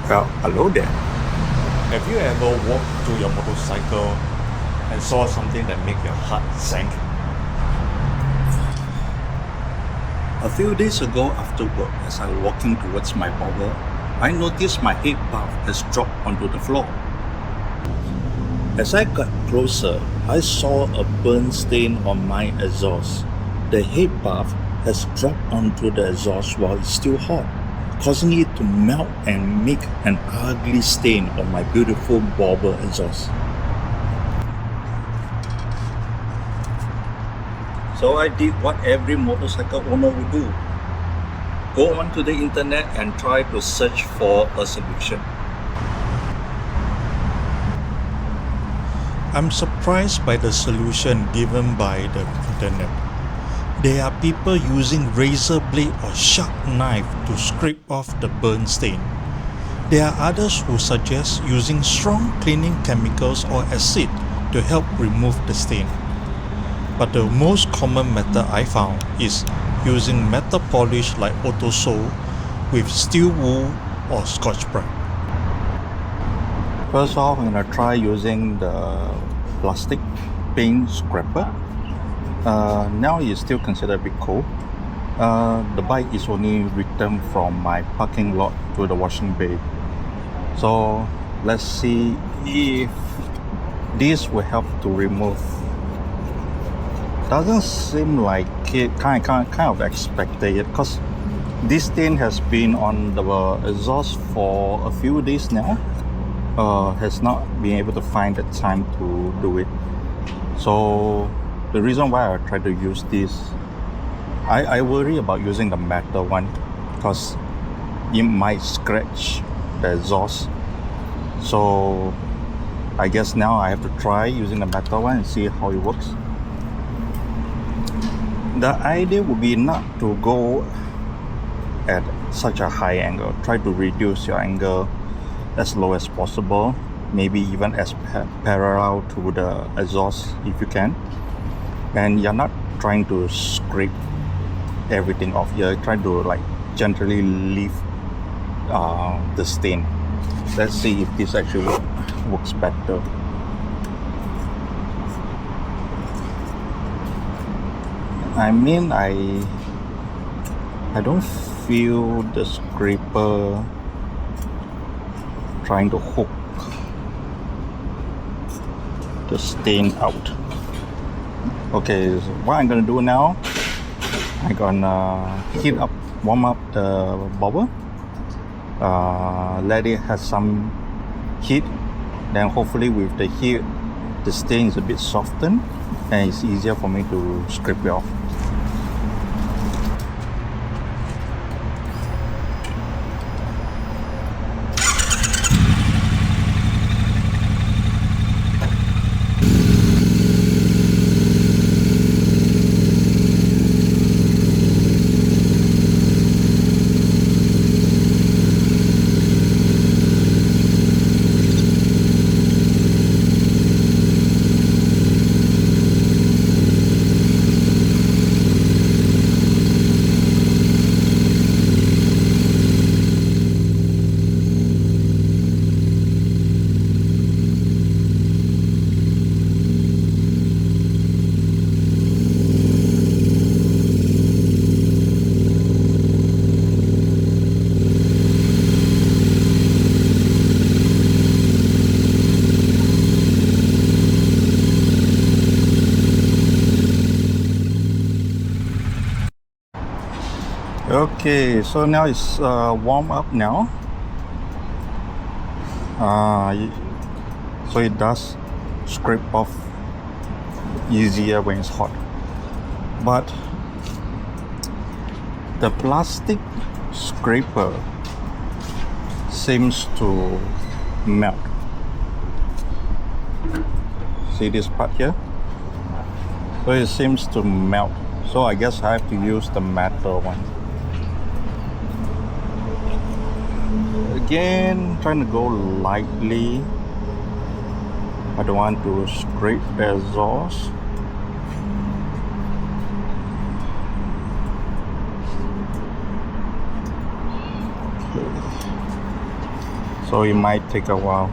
Well, hello there. Have you ever walked to your motorcycle and saw something that make your heart sank? A few days ago after work, as I was walking towards my bobber, I noticed my head bath has dropped onto the floor. As I got closer, I saw a burn stain on my exhaust. The head bath has dropped onto the exhaust while it's still hot, causing it to melt and make an ugly stain on my beautiful bobber exhaust. So I did what every motorcycle owner would do. Go onto the internet and try to search for a solution. I'm surprised by the solution given by the internet. There are people using razor blade or sharp knife to scrape off the burn stain. There are others who suggest using strong cleaning chemicals or acid to help remove the stain. But the most common method I found is using metal polish like Autosol with steel wool or Scotch-Brite. First off, I'm going to try using the plastic paint scraper. Now it's still considered a bit cold. The bike is only returned from my parking lot to the washing bay. So let's see if this will help to remove. Doesn't seem like it, kind of expected it, because this stain has been on the exhaust for a few days now. Has not been able to find the time to do it. So the reason why I try to use this, I worry about using the metal one because it might scratch the exhaust. So I guess now I have to try using the metal one and see how it works. The idea would be not to go at such a high angle. Try to reduce your angle as low as possible, maybe even as parallel to the exhaust if you can. And you're not trying to scrape everything off. You're trying to gently leave the stain. Let's see if this actually works better. I mean, I don't feel the scraper trying to hook the stain out. Okay, so what I'm gonna do now, I'm gonna warm up the bobber, let it have some heat, then hopefully with the heat the stain is a bit softened and it's easier for me to scrape it off. Okay, so now it's warm up now. So it does scrape off easier when it's hot. But the plastic scraper seems to melt. See this part here? So it seems to melt. So I guess I have to use the metal one. Again, trying to go lightly. I don't want to scrape the exhaust. so it might take a while.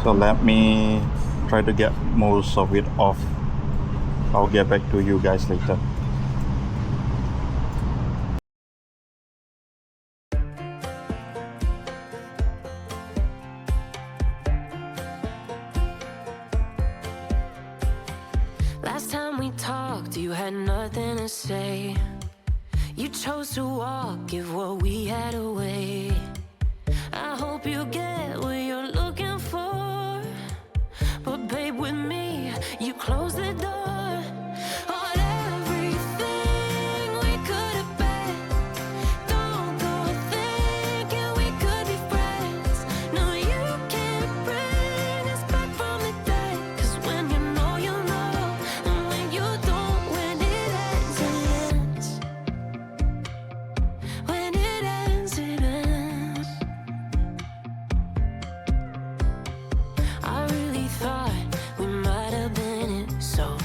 So let me try to get most of it off. I'll get back to you guys later. Last time we talked, you had nothing to say. You chose to walk, give what we had away. I hope you get what you're looking for, but babe, with me, you close the door on everything we could have been. Don't go thinking we could be friends. No, you can't bring us back from the dead, 'cause when you know, you know, and when you don't, when it ends, it ends. When it ends, it ends. I really thought we might have been it, so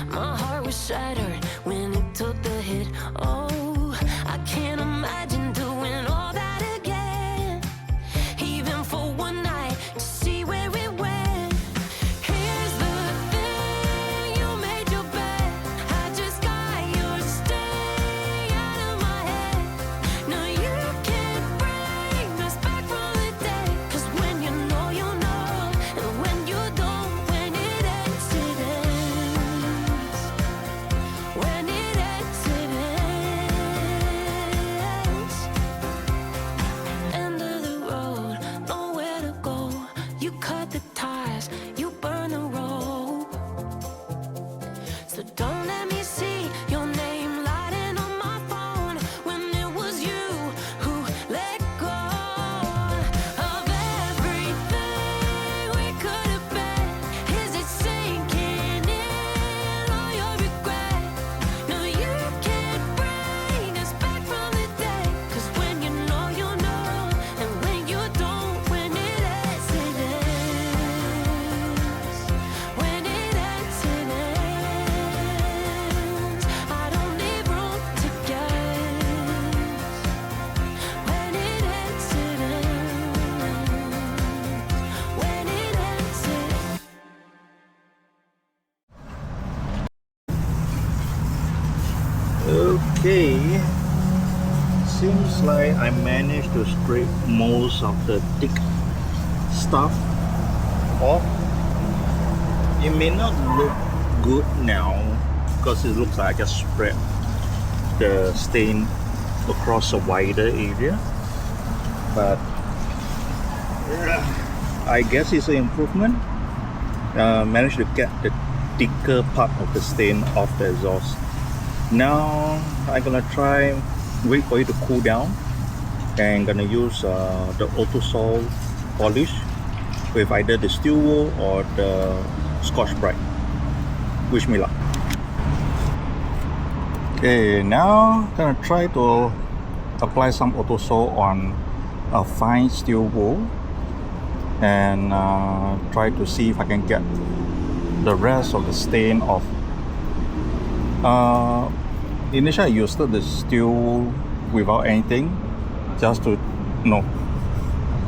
my heart was shattered when it took the hit. Oh, I can't imagine doing all that again, even for one night, to see where it went. Here's the thing, you made your bed, I just got your stay out of my head. No, you can't bring us back from the dead, 'cause when you know, you know, and when you don't, when it ends, it ends. When it ends, it ends. End of the road, nowhere to go. You cut the ties, you burn the rope. So don't let me see your name lighting on my phone when it was you who let go of everything we could have been. Is it sinking in, all your regret? No, you can't bring us back from the dead, 'cause when you know, you know, and when you don't, when it ends, it ends. When it ends, it ends. I don't need room to guess. When it ends, it ends. When it ends, it ends. Okay, seems like I managed to scrape most of the thick stuff off. It may not look good now because it looks like I just spread the stain across a wider area, but I guess it's an improvement. Managed to get the thicker part of the stain off the exhaust. Now I'm gonna try wait for it to cool down, and gonna use the auto sol polish with either the steel wool or the Scotch Brite. Wish me luck. Okay, now gonna try to apply some auto sol on a fine steel wool, and try to see if I can get the rest of the stain off. Initially I used the steel wool without anything, just to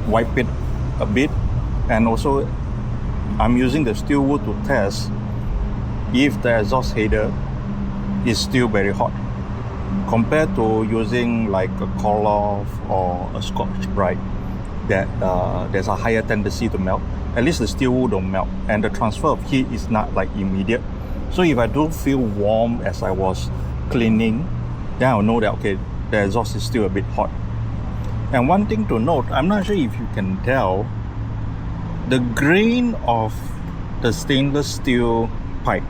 wipe it a bit, and also I'm using the steel wool to test if the exhaust header is still very hot compared to using like a Koloff or a Scotch Brite that there's a higher tendency to melt. At least the steel wool don't melt, and the transfer of heat is not like immediate. So if I don't feel warm as I was cleaning, then I'll know that okay, the exhaust is still a bit hot. And one thing to note, I'm not sure if you can tell, the grain of the stainless steel pipe,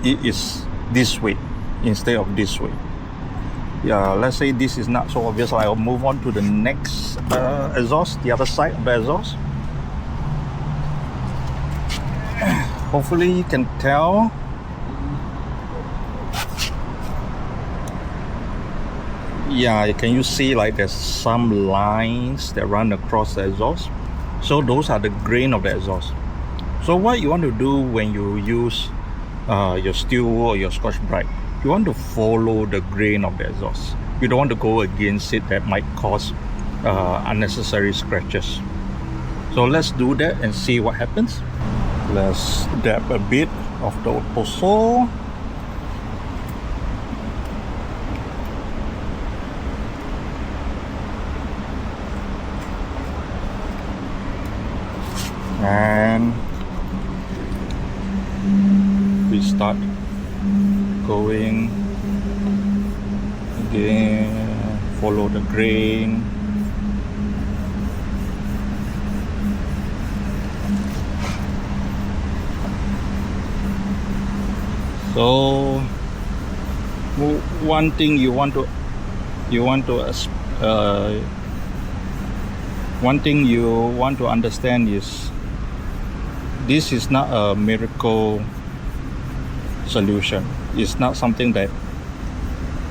it is this way instead of this way. Yeah, let's say this is not so obvious, so I'll move on to the next exhaust, the other side of the exhaust. Hopefully you can tell. Yeah, can you see like there's some lines that run across the exhaust? So those are the grain of the exhaust. So what you want to do when you use your steel wool or your Scotch-Brite, you want to follow the grain of the exhaust. You don't want to go against it. That might cause unnecessary scratches. So let's do that and see what happens. Let's dab a bit of the Otoso. And we start going again, follow the grain. So one thing one thing you want to understand is this is not a miracle solution. It's not something that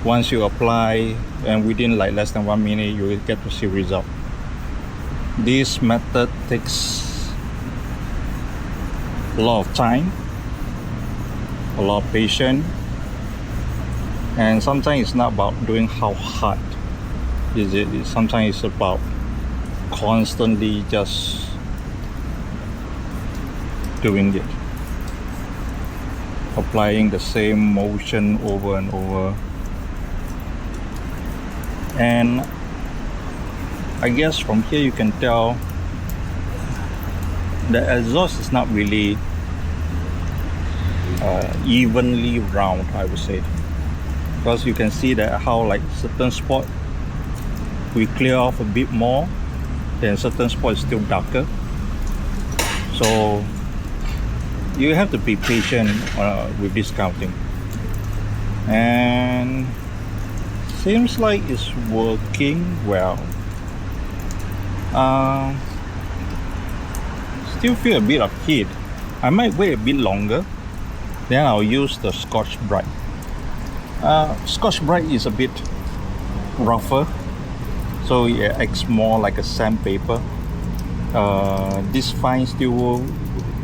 once you apply and within like less than 1 minute you will get to see result. This method takes a lot of time, a lot of patience, and sometimes it's not about doing how hard is it. Sometimes it's about constantly just doing it, applying the same motion over and over. And I guess from here you can tell the exhaust is not really evenly round, I would say, because you can see that how like certain spot we clear off a bit more, then certain spot is still darker. So you have to be patient with this counting. And seems like it's working well. Still feel a bit of heat. I might wait a bit longer, then I'll use the Scotch-Brite. Scotch-Brite is a bit rougher, so it acts more like a sandpaper. This fine steel wool,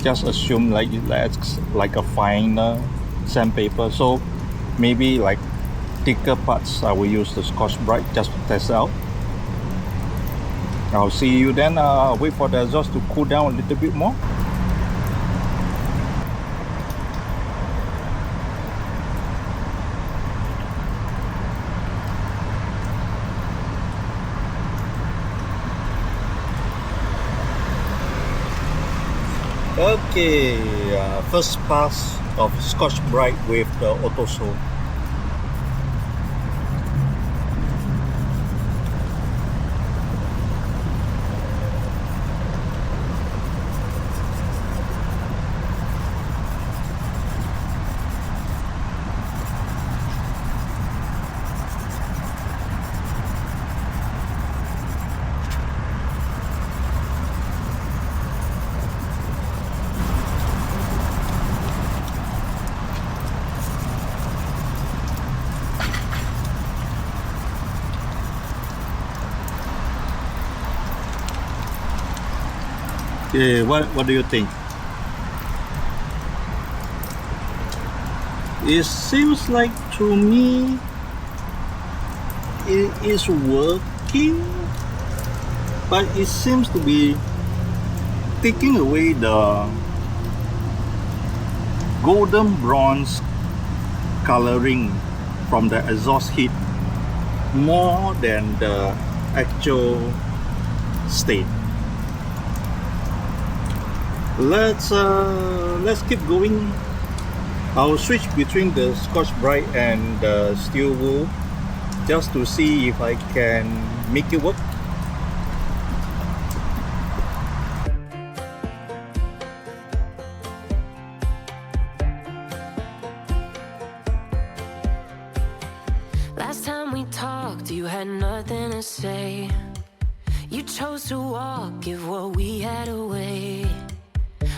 just assume like it acts like a finer sandpaper. So maybe like thicker parts I will use the Scotch-Brite just to test out. I'll see you then. Wait for the exhaust to cool down a little bit more. Okay, first pass of Scotch-Brite with the Otoso. Okay, what do you think? It seems like to me it is working, but it seems to be taking away the golden bronze coloring from the exhaust heat more than the actual state. Let's keep going. I'll switch between the Scotch-Brite and the steel wool just to see if I can make it work. Last time we talked, you had nothing to say. You chose to walk, give what we had away.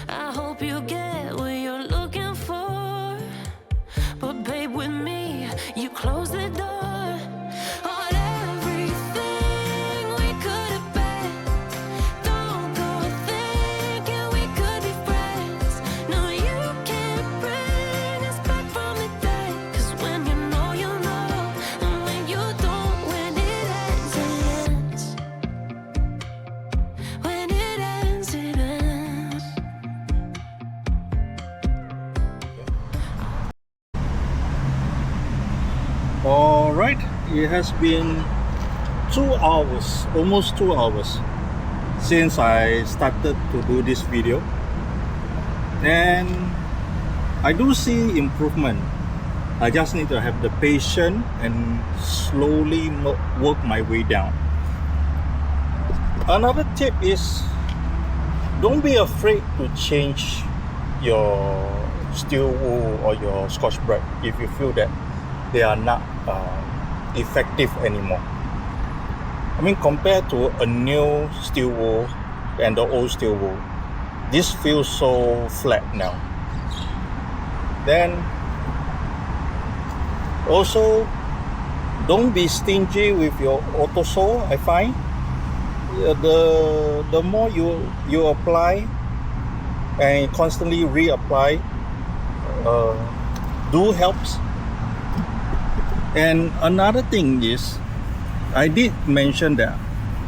I hope you get what you're looking for, but babe, with me, you close the door on everything we could have bet. Don't go it has been 2 hours, almost 2 hours since I started to do this video, and I do see improvement. I just need to have the patience and slowly work my way down. Another tip is, don't be afraid to change your steel wool or your Scotch-Brite if you feel that they are not effective anymore. I mean, compared to a new steel wool and the old steel wool, this feels so flat now. Then also, don't be stingy with your auto sole. I find the more you apply and constantly reapply, do helps. And another thing is, I did mention that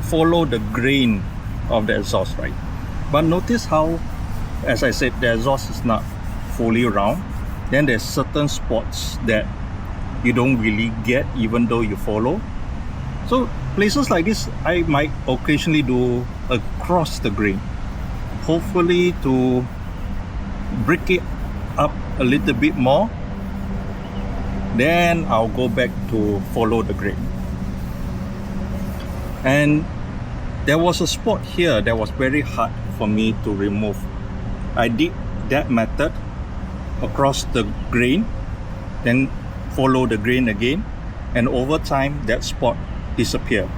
follow the grain of the exhaust, right? But notice how, as I said, the exhaust is not fully round. Then there's certain spots that you don't really get even though you follow. So places like this, I might occasionally do across the grain, hopefully to break it up a little bit more. Then I'll go back to follow the grain. And there was a spot here that was very hard for me to remove. I did that method across the grain, then follow the grain again, and over time that spot disappeared.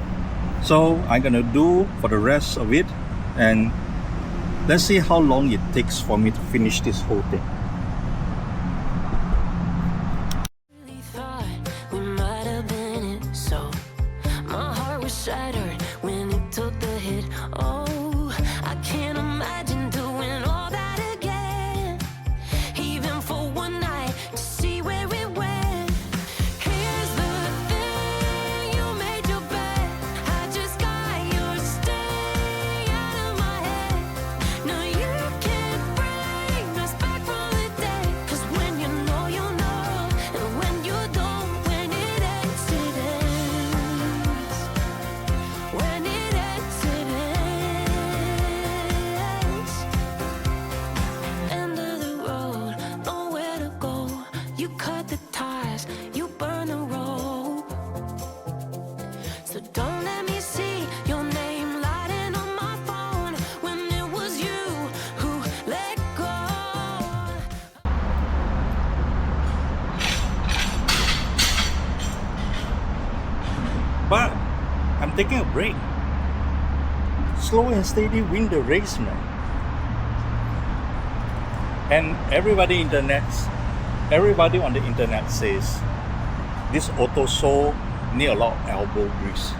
So I'm gonna do for the rest of it, and let's see how long it takes for me to finish this whole thing. Really thought we might have been it, so my heart was shattered when it took the hit. Oh, I can't imagine doing all that again, even for one night to see where it went. Here's the thing, you made your bed, I just got your stay out of my head. No, you can't bring us back from the day, 'cause when you know, and when you don't, when it ends, it ends. When it ends, it ends. End of the road, nowhere to go. You cut the ties, you burn the rope. So don't let me see your name lighting on my phone when it was you who let go. But I'm taking a break. Slow and steady win the race, man. And everybody on the internet says this auto sole need a lot of elbow grease.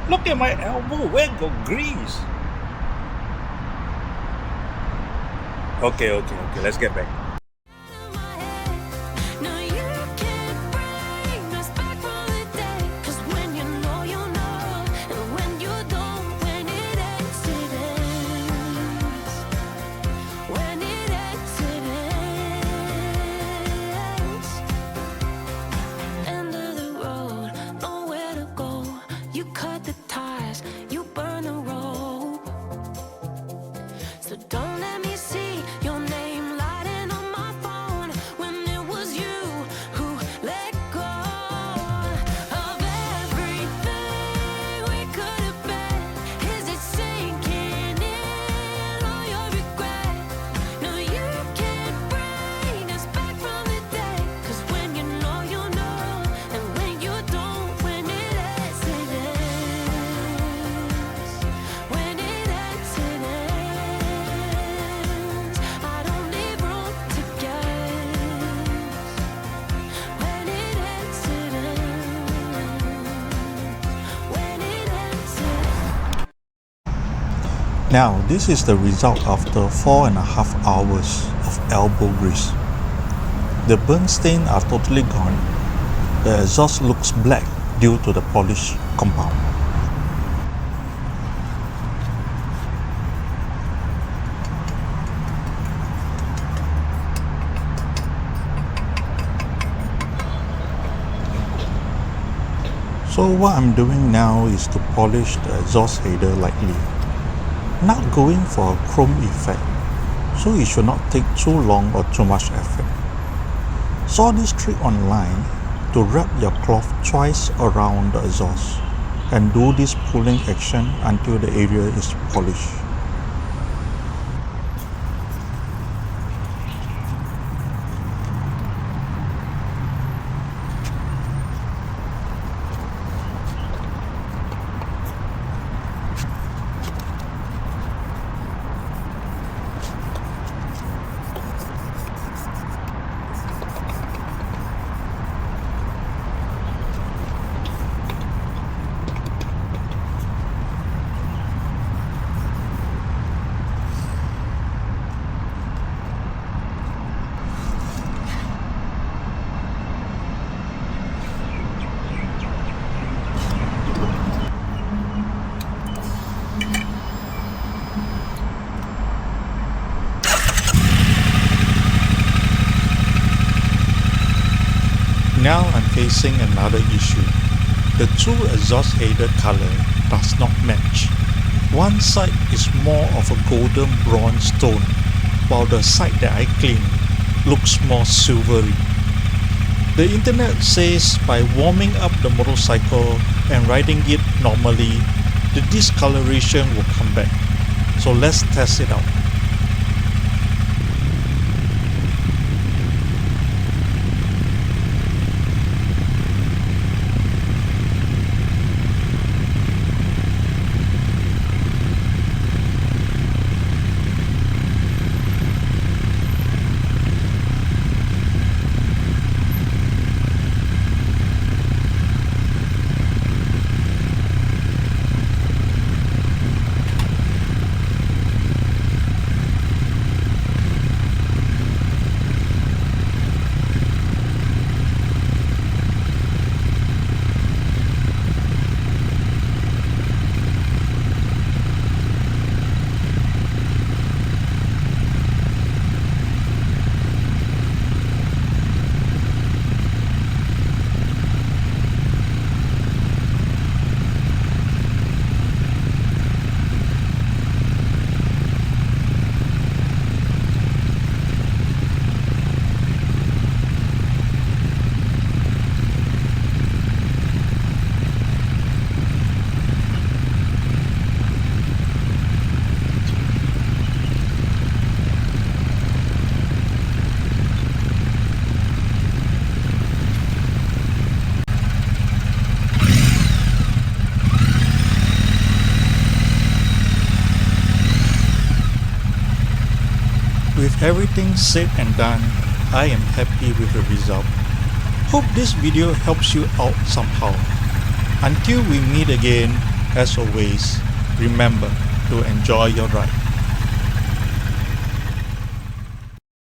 Look at my elbow, where got grease? Okay, let's get back. No, you can't bring us back from the day, 'cause when you know, and when you don't, when it ends, it ends. When it ends, it ends. End of the road, nowhere to go. You cut the ties, you burn the rope. So don't let me see your name lighting on my phone when it was you who let go of everything we could have been. Is it sinking in all your regret? No, you can't bring us back from the day, 'cause when you know, and when you don't, when it ends, it ends. When it ends, it ends. I don't leave room to guess. When it ends, it ends. When it ends, it ends. Now, this is the result after 4.5 hours of elbow grease. The burn stains are totally gone. The exhaust looks black due to the polish compound. So what I'm doing now is to polish the exhaust header lightly. Not going for a chrome effect, so it should not take too long or too much effort. Saw this trick online to wrap your cloth twice around the exhaust and do this pulling action until the area is polished. Now I'm facing another issue. The two exhaust header color does not match. One side is more of a golden bronze tone, while the side that I cleaned looks more silvery. The internet says by warming up the motorcycle and riding it normally, the discoloration will come back. So let's test it out. With everything said and done, I am happy with the result. Hope this video helps you out somehow. Until we meet again, as always, remember to enjoy your ride.